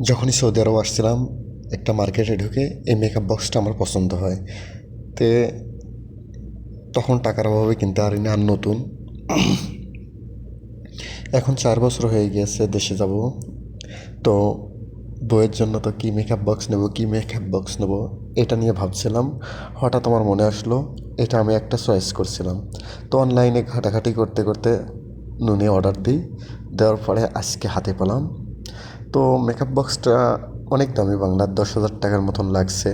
যখনই সৌদি আরব আসছিলাম একটা মার্কেটে ঢুকে এই মেকআপ বক্সটা আমার পছন্দ হয়। তে তখন টাকার অভাবে কিনতে পারিনি, আর নতুন। এখন 4 বছর হয়ে গিয়েছে দেশে যাব। তো বইয়ের জন্য তো কী মেকআপ বক্স নেব, কী মেকআপ বক্স নেব, এটা নিয়ে ভাবছিলাম। হঠাৎ আমার মনে আসলো এটা আমি একটা চয়েস করছিলাম। তো অনলাইনে ঘাটাঘাটি করতে করতে নুনে অর্ডার দিই। দেওয়ার পরে আজকে হাতে পেলাম। তো মেকআপ বক্সটা অনেক দামি, বাংলার 10,000 টাকার মতন লাগছে।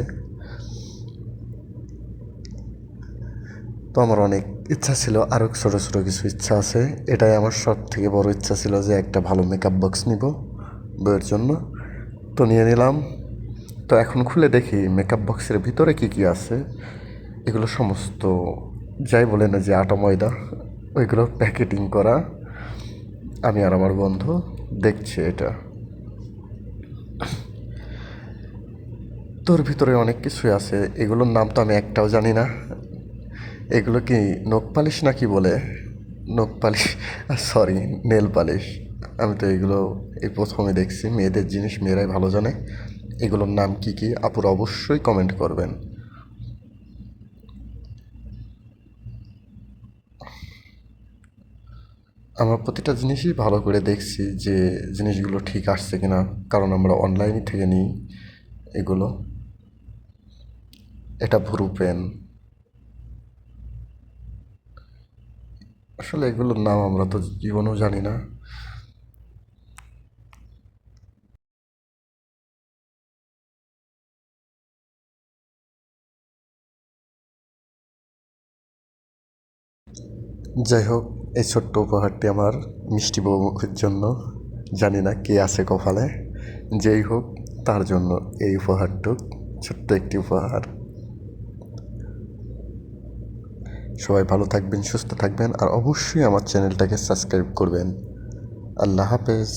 তো আমার অনেক ইচ্ছা ছিল, আরও ছোটো ছোটো কিছু ইচ্ছা আছে। এটাই আমার সব থেকে বড় ইচ্ছা ছিল যে একটা ভালো মেকআপ বক্স নিব বইয়ের জন্য। তো নিয়ে নিলাম। তো এখন খুলে দেখি মেকআপ বক্সের ভিতরে কী কী আছে। এগুলো সমস্ত, যাই বলে না যে আটা ময়দা, ওইগুলো প্যাকেটিং করা। আমি আর আমার বন্ধু দেখছি এটা। তোর ভিতরে অনেক কিছুই আছে, এগুলোর নাম তো আমি একটাও জানি না। এগুলো কি নখ পালিশ না কি বলে? নখ পালিশ, সরি, নেল পালিশ। আমি তো এগুলো এই প্রথমে দেখছি। মেয়েদের জিনিস মেয়েরাই ভালো জানে। এগুলোর নাম কি কি আপুরা অবশ্যই কমেন্ট করবেন। আমরা প্রতিটা জিনিসই ভালো করে দেখছি যে জিনিসগুলো ঠিক আসছে কিনা, কারণ আমরা অনলাইন থেকে নিই এগুলো। এটা ভুরু পেন। আসলে এগুলোর নাম আমরা তো জীবনেও জানি না। যাই হোক, এই ছোট্ট উপহারটি আমার মিষ্টি বউয়ের জন্য। জানি না কে আছে কপালে। যেই হোক, তার জন্য এই উপহারটুক, ছোট্ট একটি উপহার। সবাই ভালো থাকবেন, সুস্থ থাকবেন, আর অবশ্যই আমার চ্যানেলটাকে সাবস্ক্রাইব করবেন। আল্লাহ হাফেজ।